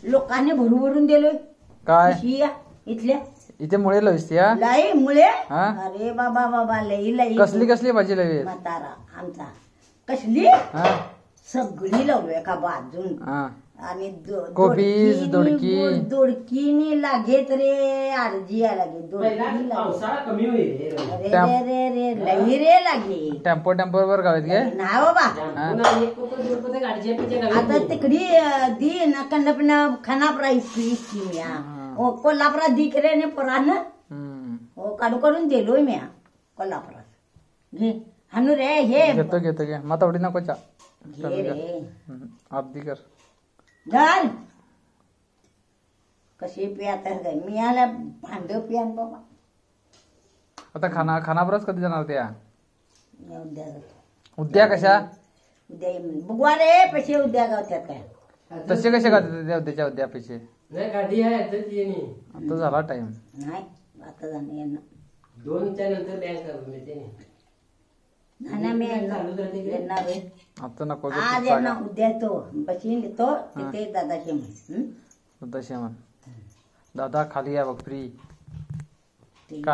लोकांनी भरून दिलोय काय इथल्या इथे मुळे लवस्त्या लाई मुळे अरे बाबा बाबा लई लई कसली कसली भाजी लावी म्हातारा आमचा कसली सगळी लावलोय का बाजून आणि कोबीज दोडकीनी लागेत रे अर्जी लागे लई रे लागे टेम्पो वर गावात गे ना बाबा आता तिकडी दी ना कंडपन खानापुरा इतकी म्या कोल्हापुरात दिकरे ने परान काढून दिलोय म्या कोल्हापुरात घे हानू रे हे घेतो घे मातावडी नको चा घे रे आरती कर घाल कशी पियात मी आला भांड पियान बाबा आता खानापुरात कधी जाणार त्या उद्या उद्या कशा उद्या बघवा रे पैसे उद्या गावत्यात काय तसे कसे गावतात उद्याच्या उद्या पैसे गाडी आहे आता झाला टाइम नाही आता जाणे यांना 2च्या नंतर बँक करून देते मी येणार आता नको आज यांना उद्या तो बशीन तो तिथे दादाशी दादा खाली आहे बघ फ्री